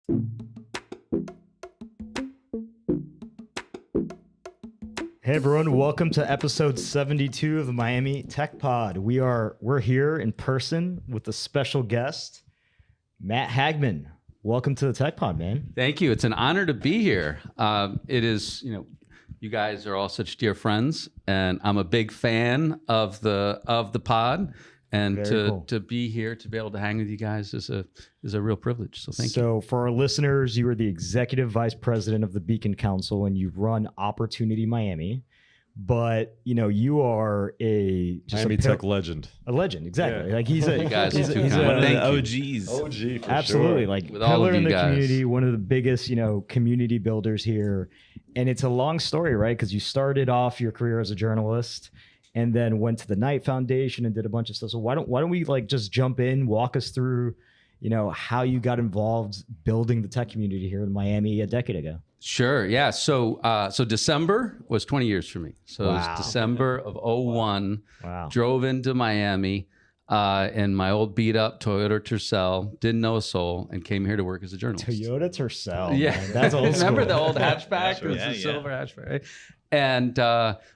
Hey everyone, welcome to episode 72 of the Miami Tech Pod. We're here in person with a special guest, Matt Haggman. Welcome to the Tech Pod, man. Thank you. It's an honor to be here. It is, you guys are all such dear friends, and I'm a big fan of the pod. And to be here, to be able to hang with you guys is a real privilege. So thank you. So for our listeners, you are the executive vice president of the Beacon Council, and you run Opportunity Miami. But you are Miami Tech legend. A legend, exactly. Yeah. Like he's one of the OGs. OG, for absolutely. Sure. Like with all pillar of in you the guys. Community, one of the biggest community builders here, and it's a long story, right? Because you started off your career as a journalist, and then went to the Knight Foundation and did a bunch of stuff. So why don't we just jump in, walk us through, how you got involved building the tech community here in Miami a decade ago? Sure. Yeah. So December was 20 years for me. So It was December of 01. Wow. Drove into Miami in my old beat up Toyota Tercel, didn't know a soul, and came here to work as a journalist. Toyota Tercel. Yeah. Man. That's old school. Remember the old hatchback? It was the silver hatchback, right? And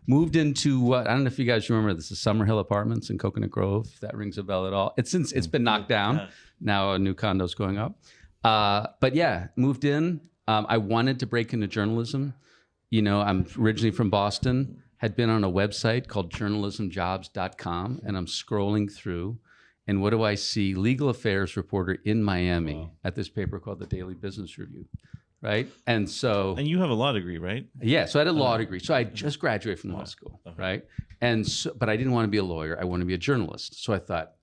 moved into what, I don't know if you guys remember, this is Summer Hill Apartments in Coconut Grove. If that rings a bell at all. It's been knocked down. Now a new condo's going up. But yeah, moved in. I wanted to break into journalism. I'm originally from Boston, had been on a website called journalismjobs.com, and I'm scrolling through, and what do I see? Legal affairs reporter in Miami at this paper called the Daily Business Review, right? And you have a law degree, right? Yeah, so I had a law degree. So I just graduated from law school, right? But I didn't want to be a lawyer. I wanted to be a journalist. So I thought,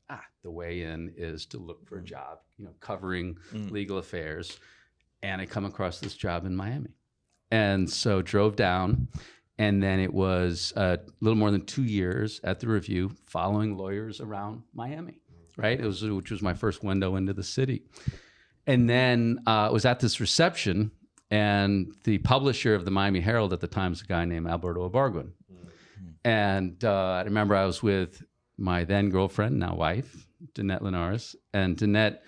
the way in is to look for a job, covering legal affairs. And I come across this job in Miami. And so drove down, and then it was a little more than 2 years at the Review following lawyers around Miami, right? Which was my first window into the city. And then was at this reception, and the publisher of the Miami Herald at the time was a guy named Alberto Ibargüen. And I remember I was with my then girlfriend, now wife, Danette Linares, and Danette,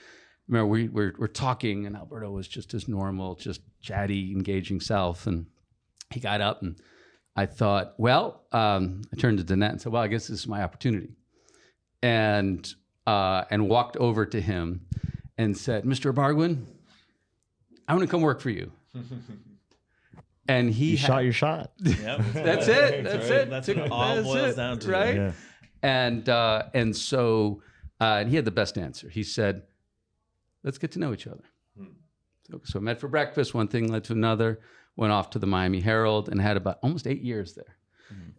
remember we're talking, and Alberto was just his normal, just chatty, engaging self, and he got up, and I thought, I turned to Danette and said, I guess this is my opportunity, and walked over to him and said, Mr. Ibargüen, I want to come work for you. And he shot your shot. Yep. That's it. That's it. That's what it all boils down to, right? Yeah. And so he had the best answer. He said, let's get to know each other. So met for breakfast. One thing led to another. Went off to the Miami Herald and had about almost 8 years there,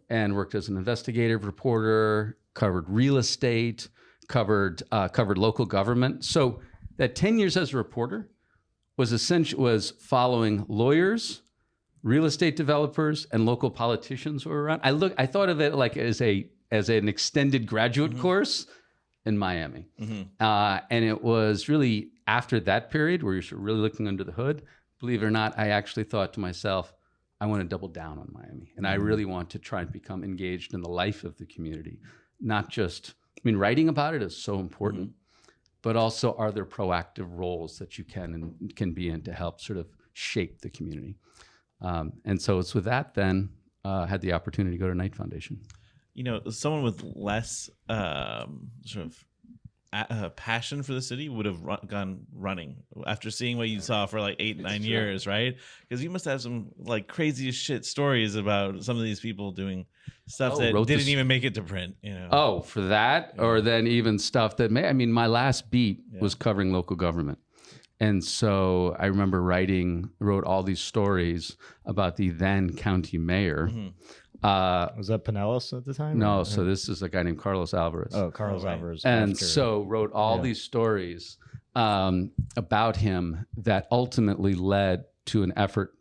and worked as an investigative reporter. Covered real estate. Covered local government. So that 10 years as a reporter was following lawyers, real estate developers, and local politicians who were around. I thought of it like as an extended graduate course in Miami. And it was really after that period where you're really looking under the hood, believe it or not, I actually thought to myself, I want to double down on Miami. And I really want to try and become engaged in the life of the community. Not just, writing about it is so important, but also are there proactive roles that you can be in to help sort of shape the community. And so it's with that then, had the opportunity to go to Knight Foundation. Someone with less sort of passion for the city would have gone running after seeing what you saw for like 8-9 years, right? Because you must have some like crazy as shit stories about some of these people doing stuff that didn't even make it to print. Oh, for that, or then even stuff that my last beat was covering local government. And so I remember wrote all these stories about the then county mayor. Was that Pinellas at the time? No, so this is a guy named Carlos Alvarez. Oh, Carlos Alvarez. And so wrote all these stories about him that ultimately led to an effort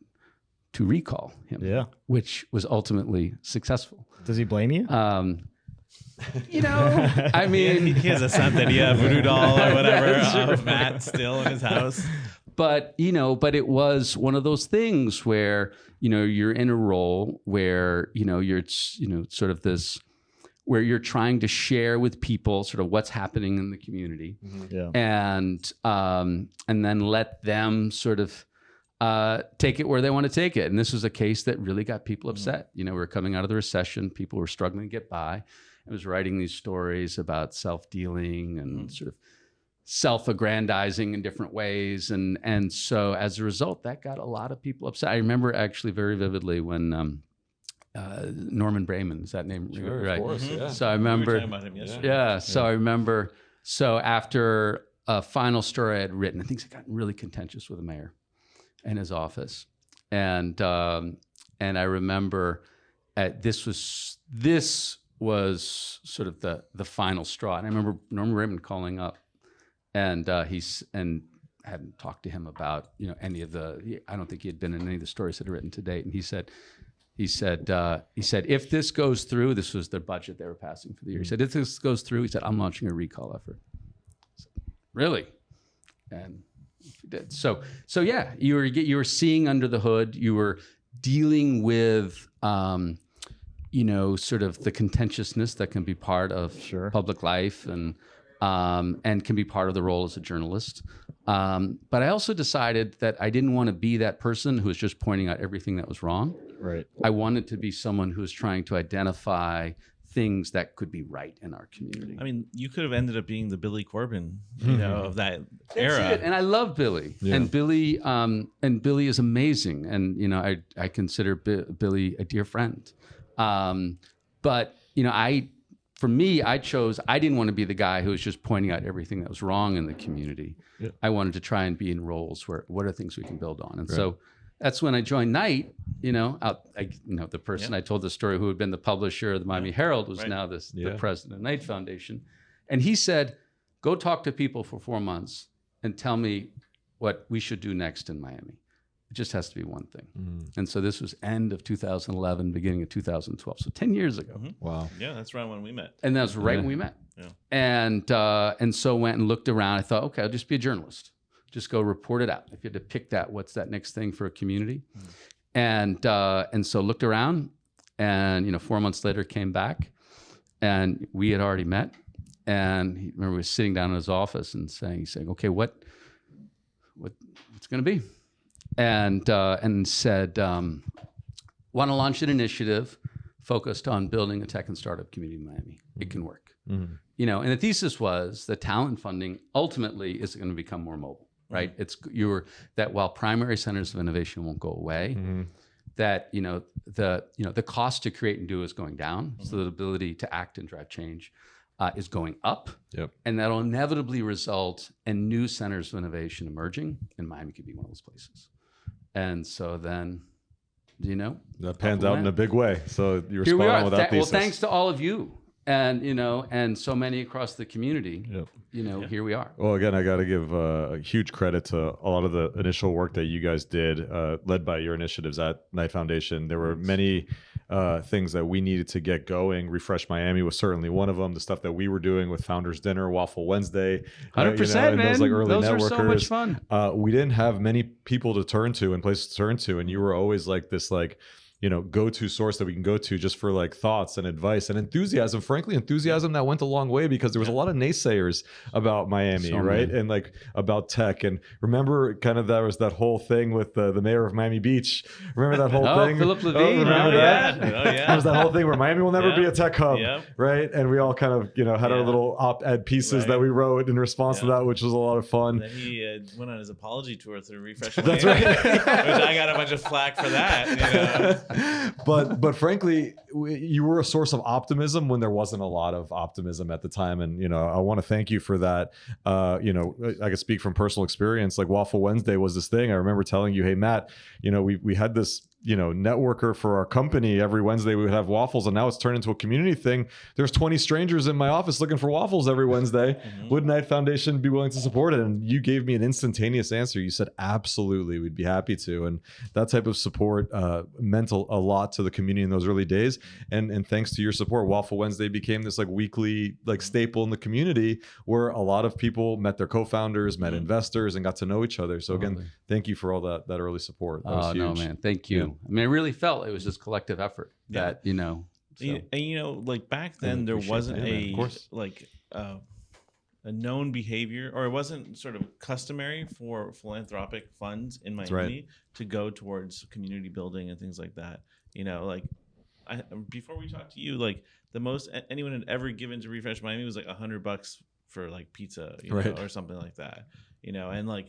to recall him, which was ultimately successful. Does he blame you? He has a Santeria voodoo doll or whatever of Matt still in his house. But it was one of those things where, you're in a role where, you're, sort of this where you're trying to share with people sort of what's happening in the community, Yeah. and then let them sort of take it where they want to take it. And this was a case that really got people upset. You know, we were coming out of the recession, people were struggling to get by. I was writing these stories about self-dealing and sort of self-aggrandizing in different ways, and so as a result, that got a lot of people upset. I remember actually very vividly when Norman Brayman, is that name right? Of course, yeah. So I We were remember, talking about him yesterday. yeah. So I remember, so after a final story I had written, things had gotten really contentious with the mayor and his office, and I remember this was sort of the final straw. And I remember Norman Brayman calling up, and I hadn't talked to him about any of I don't think he had been in any of the stories that I'd written to date, and he said, if this goes through, this was their budget they were passing for the year. He said, if this goes through, he said, I'm launching a recall effort. I said, really? And he did. So yeah, you were seeing under the hood. You were dealing with, sort of the contentiousness that can be part of public life and can be part of the role as a journalist. But I also decided that I didn't want to be that person who was just pointing out everything that was wrong. Right. I wanted to be someone who was trying to identify things that could be right in our community. I mean, you could have ended up being the Billy Corben, of that era. That's it. And I love Billy. Yeah. And Billy is amazing. And I consider Billy a dear friend. But for me, I didn't want to be the guy who was just pointing out everything that was wrong in the community. Yeah. I wanted to try and be in roles where what are things we can build on. And so that's when I joined Knight. The person I told the story who had been the publisher of the Miami Herald was now the president of the Knight Foundation. And he said, go talk to people for 4 months and tell me what we should do next in Miami. It just has to be one thing. And so this was end of 2011, beginning of 2012. So 10 years ago. Wow. Yeah, that's right when we met. And that was right when we met. Yeah. And so went and looked around. I thought, okay, I'll just be a journalist. Just go report it out. If you had to pick what's that next thing for a community? And so looked around, and 4 months later came back, and we had already met. And he was sitting down in his office and saying, okay, what's going to be? And said, want to launch an initiative focused on building a tech and startup community in Miami. It can work. And the thesis was that talent funding ultimately is going to become more mobile, right? That while primary centers of innovation won't go away, that the cost to create and do is going down, so the ability to act and drive change is going up, and that'll inevitably result in new centers of innovation emerging, and Miami could be one of those places. And so then, that pans out in a big way. So you were here we spot are. on with that thesis. Well, thanks to all of you, and so many across the community. Here we are. Well, again, I got to give a huge credit to a lot of the initial work that you guys did, led by your initiatives at Knight Foundation. There were many things that we needed to get going. Refresh Miami was certainly one of them. The stuff that we were doing with Founders Dinner, Waffle Wednesday, 100%, man. those early those networkers. were so much fun. We didn't have many people to turn to and places to turn to, and you were always like this, go-to source that we can go to just for thoughts and advice and enthusiasm. Frankly, enthusiasm that went a long way, because there was a lot of naysayers about Miami, right? And about tech. And remember, kind of there was that whole thing with the mayor of Miami Beach. Remember that whole thing? Philip Levine. Remember that? Yeah. Oh, yeah. There was that whole thing where Miami will never be a tech hub, Yep. right? And we all kind of, had our little op-ed pieces that we wrote in response to that, which was a lot of fun. And then he went on his apology tour through Refresh That's Miami, right. which I got a bunch of flack for that. But frankly, you were a source of optimism when there wasn't a lot of optimism at the time, and I want to thank you for that. I can speak from personal experience. Waffle Wednesday was this thing. I remember telling you, hey Matt, we had this networker for our company. Every Wednesday we would have waffles, and now it's turned into a community thing. There's 20 strangers in my office looking for waffles every Wednesday. Would Knight Foundation be willing to support it? And you gave me an instantaneous answer. You said, absolutely, we'd be happy to. And that type of support meant a lot to the community in those early days. And thanks to your support, Waffle Wednesday became this weekly staple in the community, where a lot of people met their co-founders, met investors, and got to know each other. So again, thank you for all that early support. That was huge. No, man, thank you. I mean, I really felt it was this collective effort that So. And like back then, there appreciate wasn't that. Yeah, man, of a course. like a known behavior, or it wasn't sort of customary for philanthropic funds in That's Miami right. to go towards community building and things like that. Like before we talked to you, like the most anyone had ever given to Refresh Miami was like $100 for like pizza, Right. or something like that. And like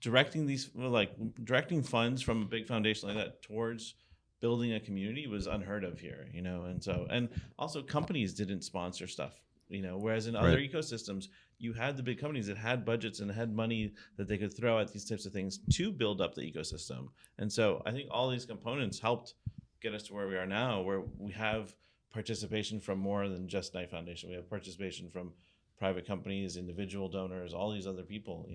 directing funds from a big foundation like that towards building a community was unheard of here. And also companies didn't sponsor stuff. Whereas in other Right. ecosystems, you had the big companies that had budgets and had money that they could throw at these types of things to build up the ecosystem. And so I think all these components helped get us to where we are now, where we have participation from more than just Knight Foundation. We have participation from private companies, individual donors, all these other people,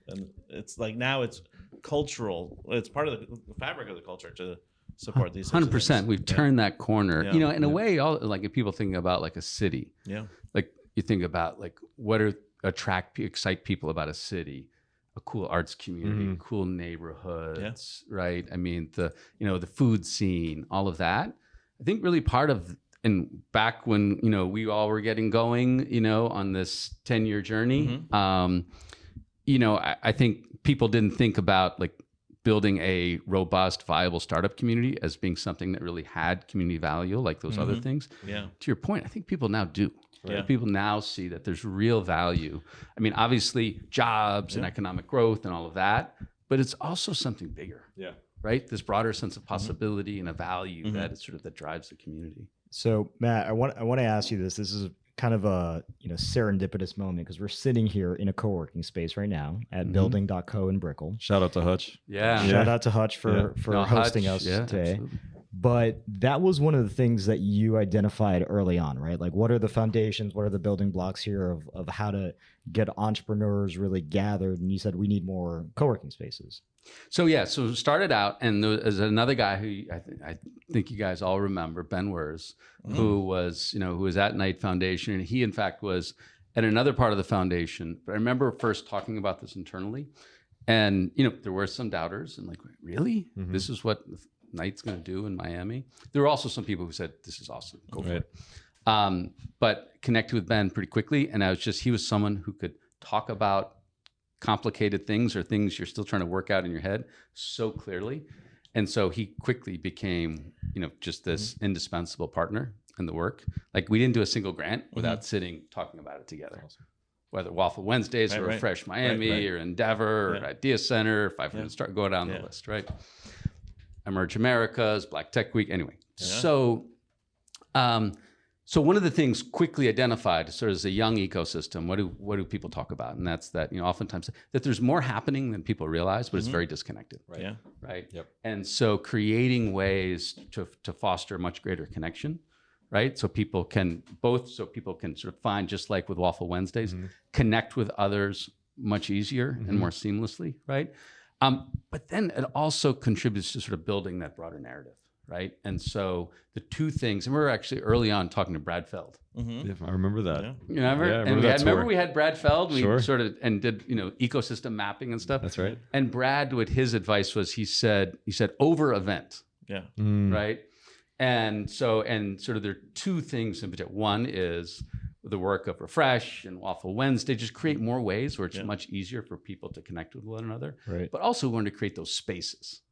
and it's like now it's cultural. It's part of the fabric of the culture to support these. 100%. We've turned that corner. Yeah. In a way, like if people think about like a city, Yeah. like you think about like what excite people about a city, a cool arts community, cool neighborhoods, right? I mean, the food scene, all of that. I think really part of, and back when, we all were getting going, on this 10-year journey, I think people didn't think about like building a robust, viable startup community as being something that really had community value, like those other things. Yeah. To your point, I think people now do. Yeah. People now see that there's real value. I mean, obviously jobs and economic growth and all of that, but it's also something bigger. Yeah. Right? This broader sense of possibility and a value that is sort of that drives the community. So Matt, I want to ask you this. This is kind of a serendipitous moment because we're sitting here in a co-working space right now at building.co in Brickell. Shout out to Hutch. Yeah. Shout out to Hutch for No, hosting Hutch, us yeah, today. absolutely. But that was one of the things that you identified early on, right? Like, what are the foundations? What are the building blocks here of how to get entrepreneurs really gathered? And you said we need more co-working spaces. So started out, and there's another guy who I think you guys all remember, Ben Wers, who was at Knight Foundation, and he in fact was at another part of the foundation. But I remember first talking about this internally, and there were some doubters, and like, really, this is what Knight's going to do in Miami? There were also some people who said, "This is awesome, go for it." But connected with Ben pretty quickly, and he was someone who could talk about complicated things or things you're still trying to work out in your head so clearly. And so he quickly became, just this indispensable partner in the work. Like we didn't do a single grant without sitting, talking about it together. Awesome. Whether Waffle Wednesdays or Refresh Miami or Endeavor or Idea Center, 500 Start, go down the list, right? Emerge Americas, Black Tech Week, anyway. Yeah. So one of the things quickly identified sort of as a young ecosystem, what do people talk about? And that's that, oftentimes that there's more happening than people realize, but it's very disconnected. Right. Yeah. Right. Yep. And so creating ways to foster much greater connection, right? So people can sort of find, just like with Waffle Wednesdays, connect with others much easier and more seamlessly, right? But then it also contributes to sort of building that broader narrative. Right. And so the two things, and we were actually early on talking to Brad Feld. Yeah, I remember that. Yeah. You remember? Yeah, I and remember we had Brad Feld. We Sure. sort of did, ecosystem mapping and stuff. That's right. And Brad, what his advice was, he said over event. Yeah. Right. And sort of there are two things in particular. One is the work of Refresh and Waffle Wednesday, just create more ways where it's much easier for people to connect with one another. Right. But also we wanted to create those spaces.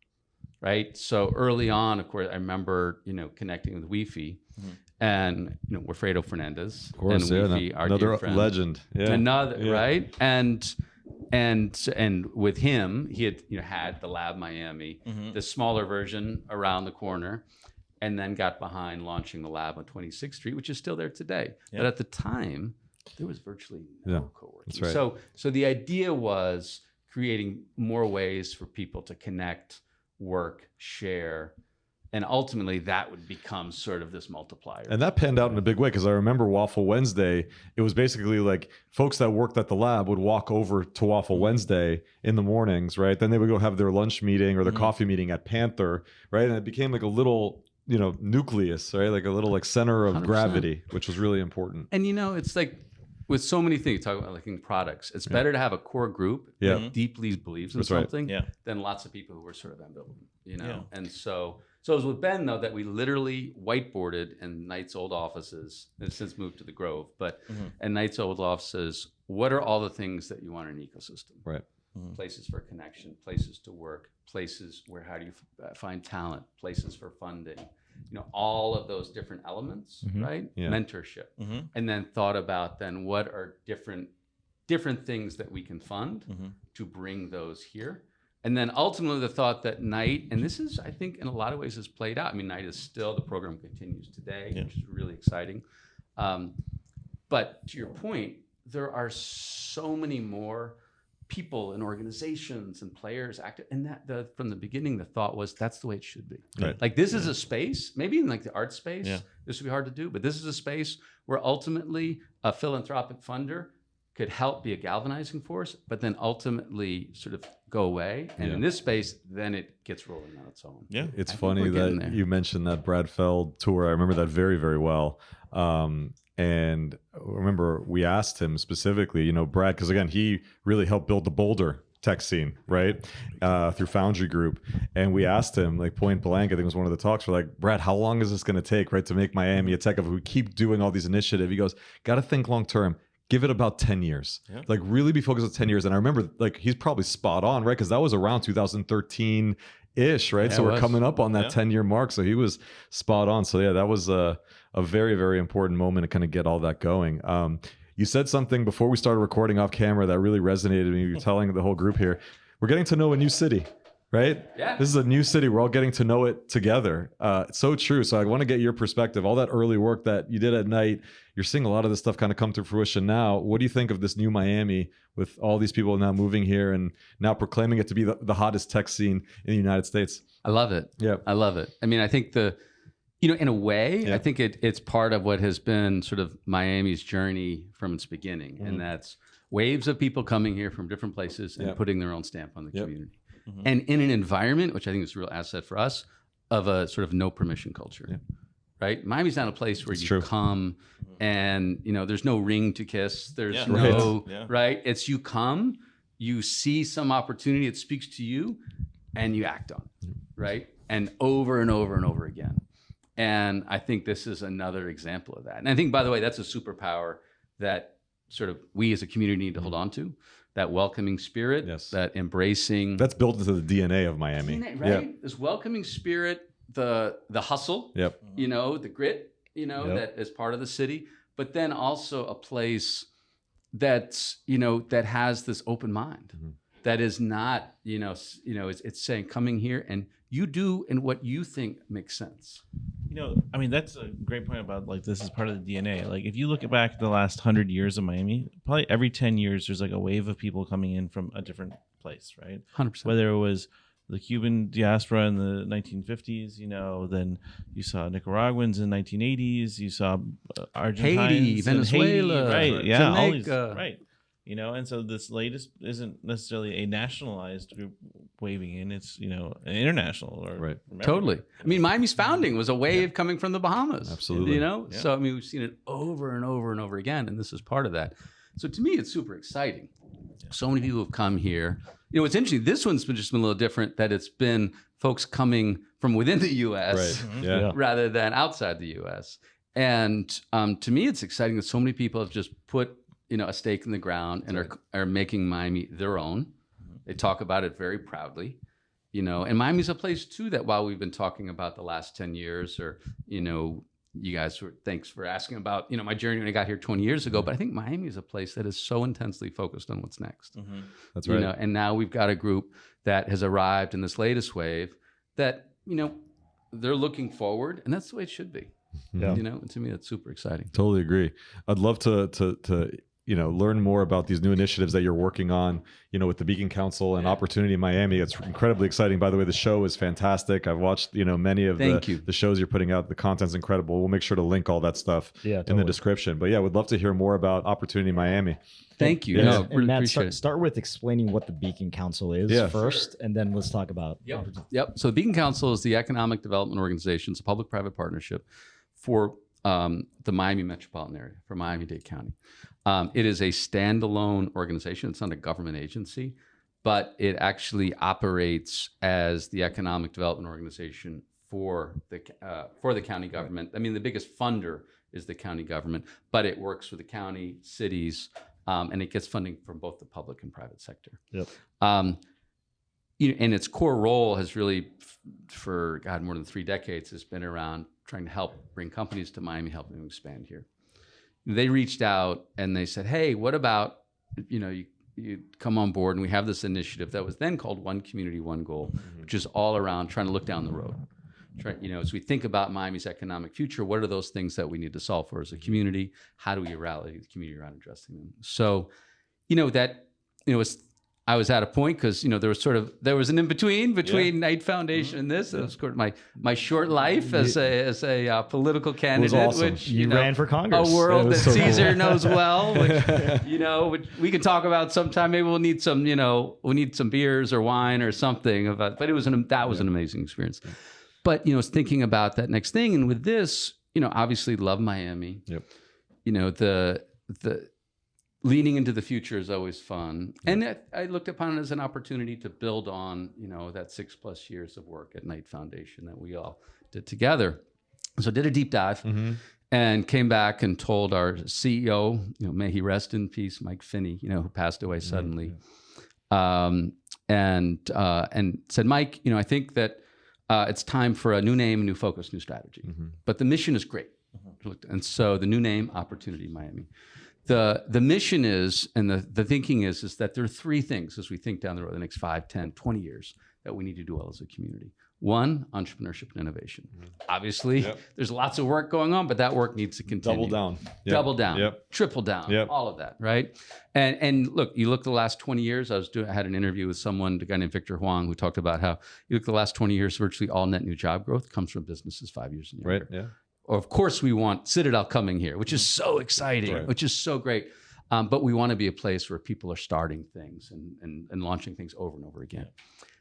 Right. So early on, of course, I remember, connecting with Wi-Fi and, Wilfredo Fernandez. Of course, and Wi-Fi, our another dear friend. legend. Yeah. Right. And with him, he had the Lab Miami, the smaller version around the corner, and then got behind launching the lab on 26th Street, which is still there today. Yeah. But at the time, there was virtually no co-working. That's right. So the idea was creating more ways for people to connect, work, share, and ultimately that would become sort of this multiplier. And that panned out in a big way because I remember Waffle Wednesday, it was basically like folks that worked at the lab would walk over to Waffle Wednesday in the mornings, right? Then they would go have their lunch meeting or their coffee meeting at Panther, right? And it became like a little, nucleus, right? Like a little like center of 100%. gravity, which was really important. And it's like with so many things, talk about like products, it's better to have a core group that deeply believes in That's right. something than lots of people who are sort of ambivalent, you know? And so it was with Ben, though, that we literally whiteboarded in Knight's old offices, and since moved to the Grove, but in Knight's old offices, what are all the things that you want in an ecosystem? Right. Places for connection, places to work, places where how do you find talent, places for funding, you know, all of those different elements, right? Mentorship. And then thought about then what are different things that we can fund to bring those here. And then ultimately the thought that Knight, and this is, I think, in a lot of ways has played out. I mean, Knight is still, the program continues today, which is really exciting. But to your point, there are so many more people and organizations and players active, and that from the beginning, the thought was that's the way it should be. Right. Like this is a space, maybe in like the art space, this would be hard to do, but this is a space where ultimately a philanthropic funder could help be a galvanizing force, but then ultimately sort of go away. And in this space, then it gets rolling on its own. Yeah. It's funny that you mentioned that Brad Feld tour. I remember that very, very well. And I remember we asked him specifically, you know, Brad, because again, he really helped build the Boulder tech scene, right? Through Foundry Group. And we asked him, like point blank, I think it was one of the talks, we're like, Brad, how long is this going to take, right? To make Miami a tech hub. We keep doing all these initiatives. He goes, got to think long term. Give it about 10 years. Like really be focused on 10 years. And I remember like he's probably spot on, right? Because that was around 2013-ish, right? So we're coming up on that 10-year mark. So he was spot on. So yeah, that was a very, very important moment to kind of get all that going. You said something before we started recording off camera that really resonated with me. You're telling the whole group here, we're getting to know a new city, right? Yeah. This is a new city. We're all getting to know it together. It's so true. So I want to get your perspective. All that early work that you did at Knight, you're seeing a lot of this stuff kind of come to fruition now. What do you think of this new Miami with all these people now moving here and now proclaiming it to be the hottest tech scene in the United States? I love it. Yeah. I love it. I mean, I think you know, in a way, I think it's part of what has been sort of Miami's journey from its beginning. And that's waves of people coming here from different places and putting their own stamp on the community. And in an environment, which I think is a real asset for us, of a sort of no permission culture, right? Miami's not a place where you come and, you know, there's no ring to kiss. There's right? It's you come, you see some opportunity, it speaks to you, and you act on it, right? And over and over and over again. And I think this is another example of that. And I think, by the way, that's a superpower that sort of we as a community need to hold on to. That welcoming spirit, that embracing. That's built into the DNA of Miami. DNA, right? This welcoming spirit, the hustle, you know, the grit, you know, that is part of the city, but then also a place that's, you know, that has this open mind, that is not, it's saying coming here and you do and what you think makes sense. You know, I mean, that's a great point about like this is part of the DNA. Like if you look back at the last 100 years of Miami, probably every 10 years there's like a wave of people coming in from a different place, right? 100%. Whether it was the Cuban diaspora in the 1950s, you know, then you saw Nicaraguans in the 1980s, you saw Argentines, Haiti, Venezuela, right? Yeah, Jamaica. all these, right. You know, and so this latest isn't necessarily a nationalized group waving in; it's, you know, an international or American. Totally. I mean, Miami's founding was a wave coming from the Bahamas. Absolutely. You know, so I mean, we've seen it over and over and over again, and this is part of that. So to me, it's super exciting. So many people have come here. You know, what's interesting, this one's been a little different, that it's been folks coming from within the U.S. Rather than outside the U.S. And to me, it's exciting that so many people have just put, you know, a stake in the ground and are making Miami their own. They talk about it very proudly, you know, and Miami's a place too that while we've been talking about the last 10 years or, you know, you guys thanks for asking about, you know, my journey when I got here 20 years ago, but I think Miami is a place that is so intensely focused on what's next. That's right. You know, and now we've got a group that has arrived in this latest wave that, you know, they're looking forward, and that's the way it should be. You know, and to me, that's super exciting. Totally agree. I'd love to you know, learn more about these new initiatives that you're working on, you know, with the Beacon Council and Opportunity in Miami. It's incredibly exciting. By the way, the show is fantastic. I've watched, you know, many of the shows you're putting out. The content's incredible. We'll make sure to link all that stuff in the description. But yeah, we'd love to hear more about Opportunity in Miami. Thank you. No, and Matt, start with explaining what the Beacon Council is first, and then let's talk about. Yep. So the Beacon Council is the economic development organization. It's a public-private partnership for the Miami metropolitan area for Miami-Dade County. It is a standalone organization. It's not a government agency, but it actually operates as the economic development organization for the county government. I mean, the biggest funder is the county government, but it works with the county, cities, and it gets funding from both the public and private sector. Yep. And its core role has really, for more than 3 decades, has been around trying to help bring companies to Miami, help them expand here. They reached out and they said, "Hey, what about you come on board and we have this initiative that was then called One Community, One Goal, which is all around trying to look down the road. As we think about Miami's economic future, what are those things that we need to solve for as a community? How do we rally the community around addressing them?" So, I was at a point because there was an in-between Knight Foundation and this. It was my short life as a political candidate, awesome. which You ran for Congress. a world that so Cesar cool. knows well, which we can talk about sometime. Maybe we'll need some beers or wine or something. But that was an amazing experience. But thinking about that next thing, and with this, obviously love Miami. Yep. The leaning into the future is always fun, and I looked upon it as an opportunity to build on that 6+ years of work at Knight Foundation that we all did together. So did a deep dive. And came back and told our CEO, may he rest in peace, Mike Finney, who passed away suddenly, and said, "Mike, I think that it's time for a new name, new focus, new strategy. But the mission is great." And so the new name, Opportunity Miami. The mission is, and the thinking is that there are 3 things as we think down the road, the next 5, 10, 20 years, that we need to do well as a community. 1, entrepreneurship and innovation. Obviously, there's lots of work going on, but that work needs to continue. Double down. Double down. Triple down. All of that, right? And look the last 20 years, I had an interview with a guy named Victor Huang, who talked about how you look the last 20 years, virtually all net new job growth comes from businesses 5 years and younger. Right. Yeah. Of course, we want Citadel coming here, which is so exciting, which is so great. But we want to be a place where people are starting things and launching things over and over again.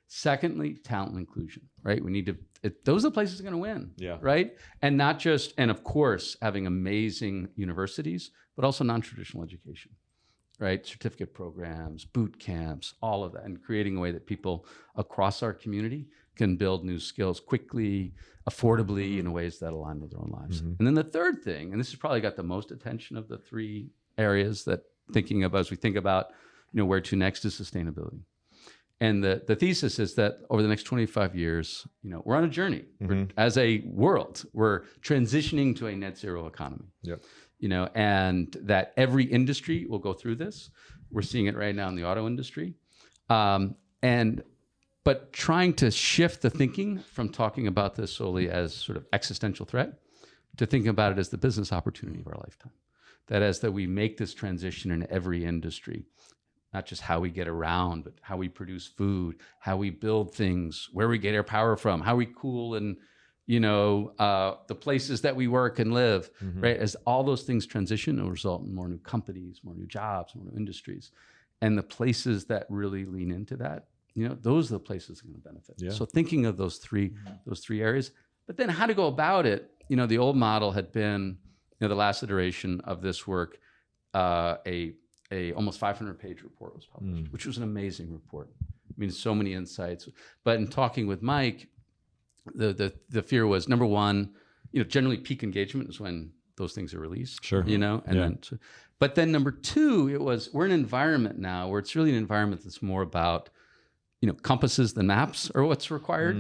Secondly, talent and inclusion, right? We need to, those are the places that are going to win, right? And not just, and of course, having amazing universities, but also non-traditional education, right? Certificate programs, boot camps, all of that, and creating a way that people across our community can build new skills quickly, affordably, in ways that align with their own lives. And then the third thing, and this has probably got the most attention of the 3 areas that thinking of as we think about, where to next, is sustainability. And the thesis is that over the next 25 years, we're on a journey. As a world, we're transitioning to a net zero economy. And that every industry will go through this. We're seeing it right now in the auto industry. But trying to shift the thinking from talking about this solely as sort of existential threat to thinking about it as the business opportunity of our lifetime. That we make this transition in every industry, not just how we get around, but how we produce food, how we build things, where we get our power from, how we cool and the places that we work and live, right? As all those things transition, it'll result in more new companies, more new jobs, more new industries. And the places that really lean into that, those are the places that are going to benefit. So thinking of those three areas, but then how to go about it. The old model had been, the last iteration of this work, a almost 500-page report was published, which was an amazing report. I mean, so many insights. But in talking with Mike, the fear was, number one, generally peak engagement is when those things are released. Sure. But then number 2, we're in an environment now where it's really an environment that's more about compasses than maps are what's required.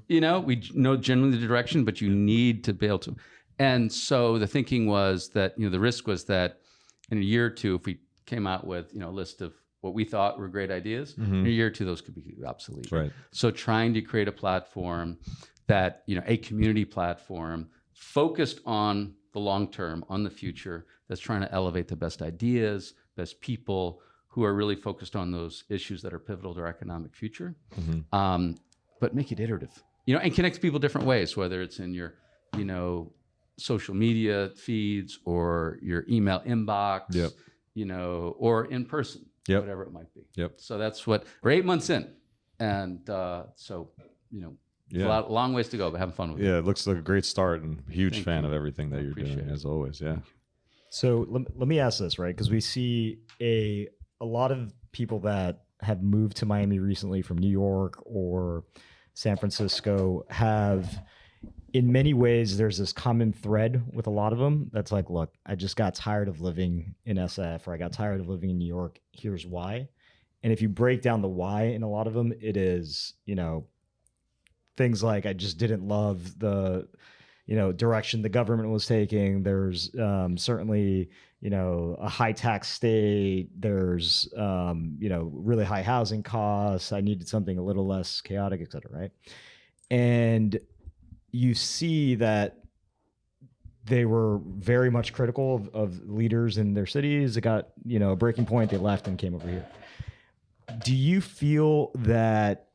We know generally the direction, but you need to be able to. And so the thinking was that, the risk was that in a year or 2, if we came out with, a list of what we thought were great ideas, in a year or 2, those could be obsolete. Right. So trying to create a platform that, a community platform focused on the long term, on the future, that's trying to elevate the best ideas, best people, who are really focused on those issues that are pivotal to our economic future, but make it iterative, and connect people different ways, whether it's in your, social media feeds or your email inbox, or in person, whatever it might be. So that's what we're 8 months in. And Yeah. Long ways to go, but having fun with it. Yeah, it looks like a great start, and huge Thank fan you. of everything that you're Appreciate doing, it. as always. Yeah. So let me ask this, right? Because we see a lot of people that have moved to Miami recently from New York or San Francisco have, in many ways, there's this common thread with a lot of them that's like, look, I just got tired of living in SF, or I got tired of living in New York. Here's why. And if you break down the why in a lot of them, it is, things like I just didn't love the direction the government was taking. There's certainly a high tax state. There's really high housing costs. I needed something a little less chaotic, et cetera, right? And you see that they were very much critical of leaders in their cities. It got a breaking point. They left and came over here. Do you feel that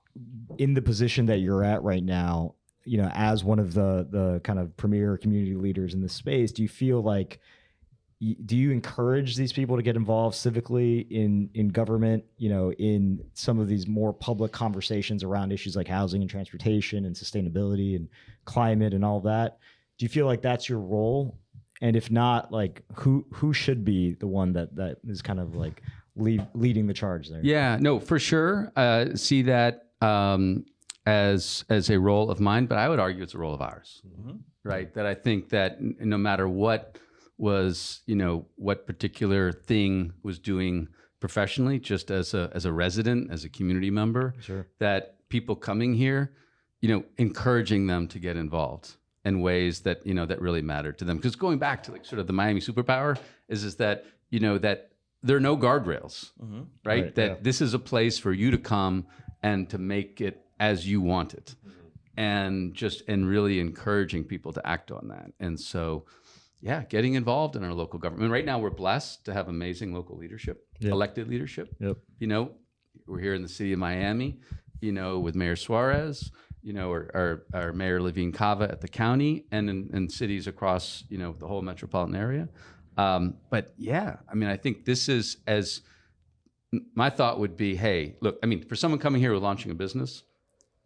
in the position that you're at right now, as one of the kind of premier community leaders in this space, do you feel like, do you encourage these people to get involved civically in government, in some of these more public conversations around issues like housing and transportation and sustainability and climate and all that? Do you feel like that's your role? And if not, like who should be the one that is kind of like leading the charge there? Yeah, no, for sure. See that as a role of mine, but I would argue it's a role of ours, right? That I think that no matter what was, what particular thing was doing professionally, just as a resident, as a community member, Sure. that people coming here, encouraging them to get involved in ways that, that really matter to them. Because going back to like sort of the Miami superpower is that, that there are no guardrails, right? That this is a place for you to come and to make it as you want it. And really encouraging people to act on that. And so, yeah, getting involved in our local government. Right now, we're blessed to have amazing local leadership, elected leadership. Yep. We're here in the city of Miami, with Mayor Suarez, or our Mayor Levine Cava at the county, and in cities across, the whole metropolitan area. But yeah, I think this is my thought would be, hey, look, for someone coming here with launching a business,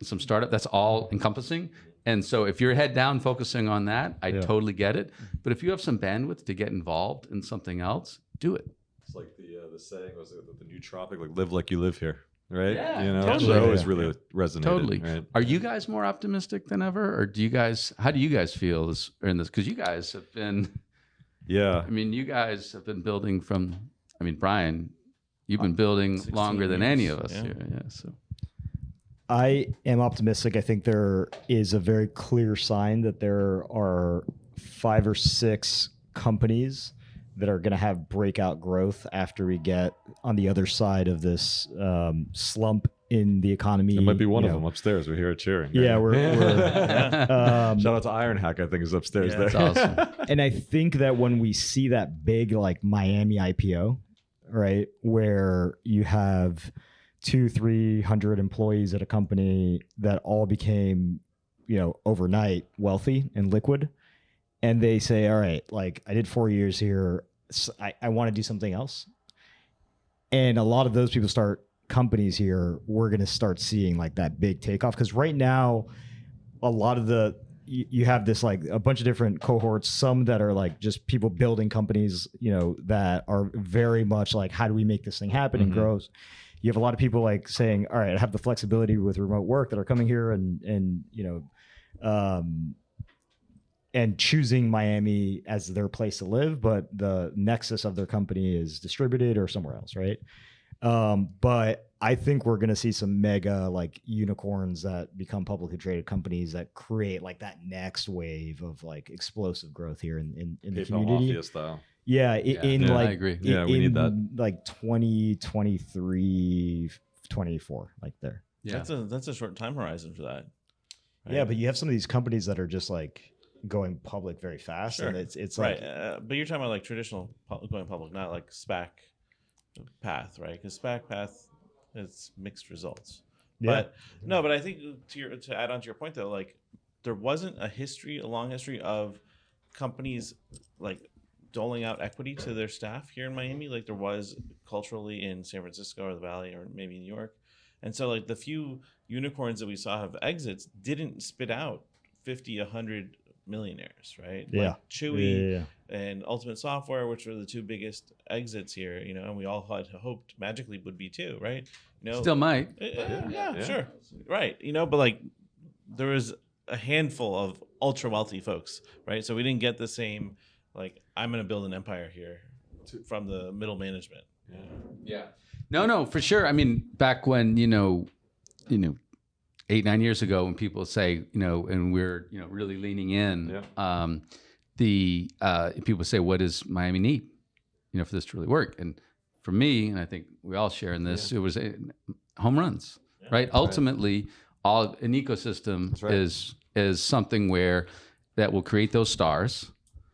some startup, that's all encompassing. And so if you're head down focusing on that, I totally get it. But if you have some bandwidth to get involved in something else, do it. It's like the saying was the new tropic, like live like you live here, right? Yeah, Totally. So it always really resonated. Totally. Right? Are you guys more optimistic than ever? Or how do you guys feel in this? Because you guys have been, you guys have been building from, Brian, you've been building longer than any of us here. Yeah. So I am optimistic. I think there is a very clear sign that there are 5 or 6 companies that are going to have breakout growth after we get on the other side of this slump in the economy. It might be one of them upstairs. We're here cheering. Yeah, we're shout out to Ironhack, I think, is upstairs there. that's awesome. And I think that when we see that big like Miami IPO, right, where you have 200-300 employees at a company that all became, overnight wealthy and liquid, and they say, all right, like I did 4 years here, so I want to do something else. And a lot of those people start companies here. We're going to start seeing like that big takeoff, because right now, a lot of you have this like a bunch of different cohorts, some that are like just people building companies, that are very much like, how do we make this thing happen and grow? You have a lot of people like saying, all right, I have the flexibility with remote work that are coming here and choosing Miami as their place to live, but the nexus of their company is distributed or somewhere else, right? But I think we're going to see some mega like unicorns that become publicly traded companies that create like that next wave of like explosive growth here in the community. Mafia style. Yeah, like I agree. Yeah, we need that. Like 2023, 24, like there. Yeah. That's a short time horizon for that. Right? Yeah, but you have some of these companies that are just like going public very fast, Sure. and it's right. like, But you're talking about like traditional going public, not like SPAC path, right? Because SPAC path, it's mixed results. Yeah. But I think to add on to your point though, like there wasn't a long history of companies like doling out equity to their staff here in Miami, like there was culturally in San Francisco or the Valley or maybe New York. And so like the few unicorns that we saw have exits didn't spit out 50, 100 millionaires, right? Yeah. Like Chewy Yeah. and Ultimate Software, which were the two biggest exits here, and we all had hoped Magically would be too, right? Still might. Yeah, sure. Right. But like there was a handful of ultra wealthy folks, right? So we didn't get the same, like, I'm going to build an empire here from the middle management. Yeah. No, for sure. I mean, back when, 8-9 years ago, when people say, and we're, really leaning in, people say, what does Miami need, for this to really work? And for me, and I think we all share in this, it was home runs, right? Ultimately, an ecosystem is something where that will create those stars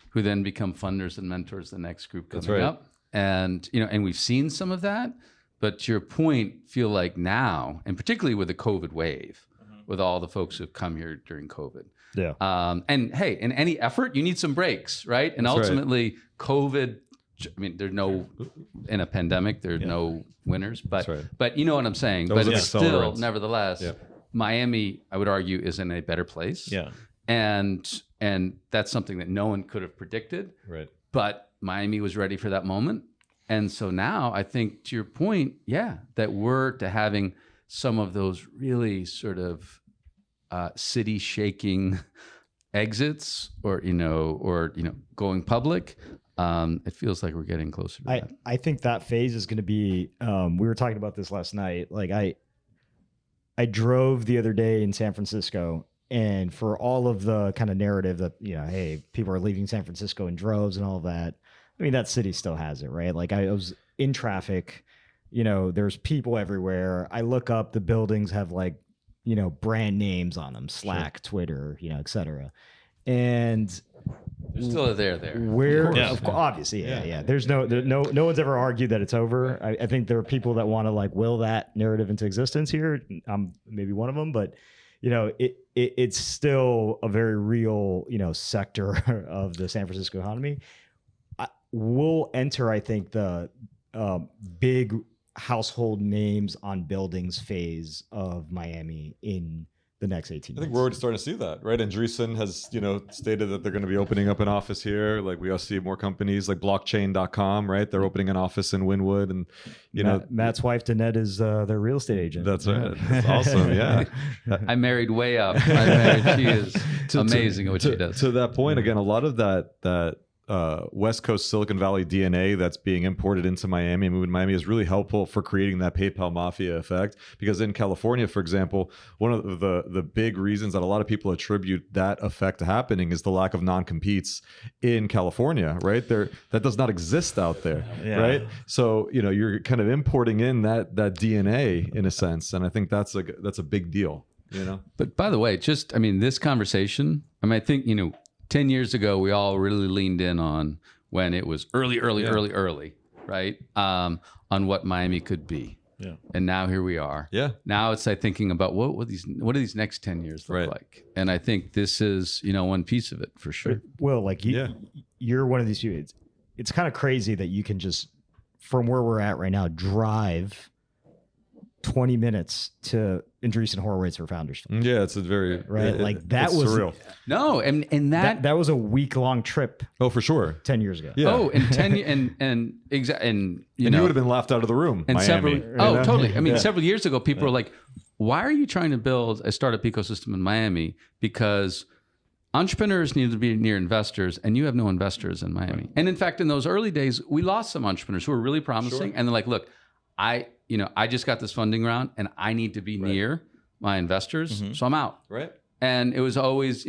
who then become funders and mentors the next group coming up. And, and we've seen some of that, but to your point, feel like now, and particularly with the COVID wave, with all the folks who've come here during COVID. Yeah. And hey, in any effort, you need some breaks, right? And ultimately, COVID, I mean, in a pandemic, there's no winners, but you know what I'm saying? But it's still, nevertheless, Miami, I would argue, is in a better place. Yeah. And that's something that no one could have predicted. Right. But Miami was ready for that moment. And so now I think, to your point, that we're to having some of those really sort of city shaking exits or going public. It feels like we're getting closer to that. I think that phase is going to be, we were talking about this last night. Like I drove the other day in San Francisco, and for all of the kind of narrative that, hey, people are leaving San Francisco in droves and all of that. I mean, that city still has it, right? Like I was in traffic, there's people everywhere. I look up, the buildings have like, brand names on them, Slack, Twitter, et cetera. And there's still there. Where, obviously, yeah. There's no one's ever argued that it's over. I think there are people that want to like will that narrative into existence here. I'm maybe one of them, but it's still a very real, sector of the San Francisco economy. We'll enter, I think, the big household names on buildings phase of Miami in the next 18 months. I think we're already starting to see that, right? Andreessen has, stated that they're going to be opening up an office here. Like we also see more companies like blockchain.com, right? They're opening an office in Wynwood, and Matt's wife Danette is their real estate agent. That's right. That's awesome. Yeah. I married way up. She is amazing at what she does. To that point, again, a lot of that West Coast Silicon Valley DNA that's being imported into Miami, moving to Miami, is really helpful for creating that PayPal mafia effect. Because in California, for example, one of the big reasons that a lot of people attribute that effect to happening is the lack of non-competes in California, right? That does not exist out there, right? So you're kind of importing in that DNA in a sense, and I think that's a big deal, But by the way, this conversation, I think 10 years ago, we all really leaned in on when it was early, right? On what Miami could be. Yeah. And now here we are. Yeah. Now it's like thinking about what do these next 10 years look like? And I think this is, one piece of it for sure. Will, like you're one of these people. It's kind of crazy that you can just, from where we're at right now, drive 20 minutes to Andreessen Horowitz or Founders. Yeah, it's a very that was surreal. No, and that was a week-long trip. Oh, for sure. 10 years ago. Yeah. Oh, and 10 and you would have been laughed out of the room. And Miami, totally. Several years ago, people were like, "Why are you trying to build a startup ecosystem in Miami? Because entrepreneurs need to be near investors, and you have no investors in Miami." Right. And in fact, in those early days, we lost some entrepreneurs who were really promising, and they're like, "Look, I just got this funding round and I need to be near my investors. So I'm out." Right. And it was always,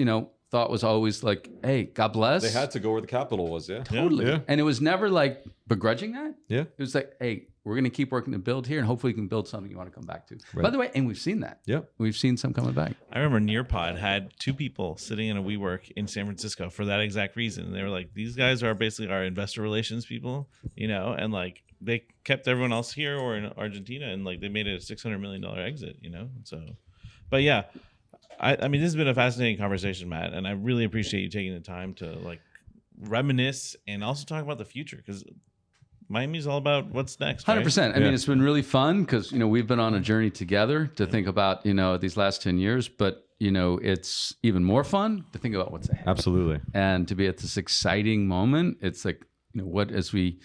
thought was always like, hey, God bless. They had to go where the capital was. Yeah. Totally. Yeah. And it was never like begrudging that. Yeah. It was like, hey, we're going to keep working to build here and hopefully you can build something you want to come back to. Right. By the way, and we've seen that. Yeah. We've seen some coming back. I remember Nearpod had two people sitting in a WeWork in San Francisco for that exact reason. They were like, these guys are basically our investor relations people, and like, they kept everyone else here or in Argentina, and like they made it a $600 million exit, So, but yeah, I mean, this has been a fascinating conversation, Matt, and I really appreciate you taking the time to like reminisce and also talk about the future, because Miami's all about what's next. 100%. I Yeah. mean, it's been really fun because, we've been on a journey together to think about, these last 10 years, but, it's even more fun to think about what's ahead. Absolutely. And to be at this exciting moment. It's like, what, as we,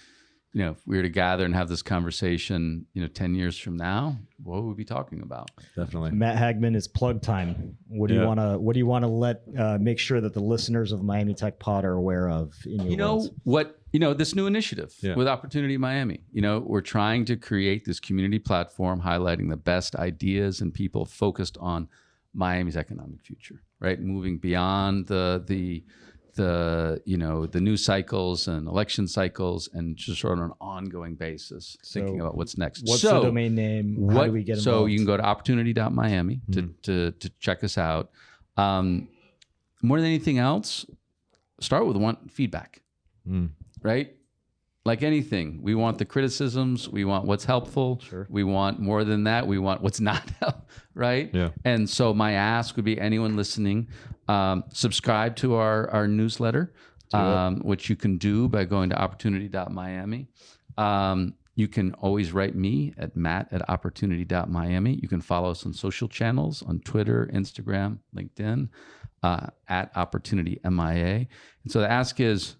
if we were to gather and have this conversation, 10 years from now, what would we be talking about? Definitely. Matt Haggman, is plug time. What do you want to let make sure that the listeners of Miami Tech Pod are aware of in your words? This new initiative with Opportunity Miami, we're trying to create this community platform highlighting the best ideas and people focused on Miami's economic future, right? Moving beyond the news cycles and election cycles, and just sort of on an ongoing basis, thinking about what's next. What's the domain name? How do we get involved? So you can go to opportunity.miami to check us out. More than anything else, start with feedback, right? Like anything, we want the criticisms, we want what's helpful, we want more than that, we want what's not helpful, right? Yeah. And so my ask would be anyone listening, subscribe to our newsletter, which you can do by going to opportunity.miami. You can always write me at matt@opportunity.miami. You can follow us on social channels, on Twitter, Instagram, LinkedIn, at opportunitymia. And so the ask is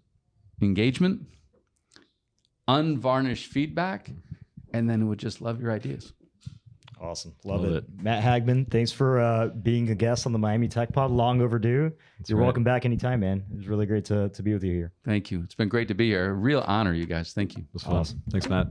engagement, unvarnished feedback, and then we'd just love your ideas. Awesome. Love it. Matt Haggman, thanks for being a guest on the Miami Tech Pod. Long overdue. You're welcome back anytime, man. It was really great to be with you here. Thank you. It's been great to be here. A real honor, you guys. Thank you. It was fun. Awesome. Thanks, Matt.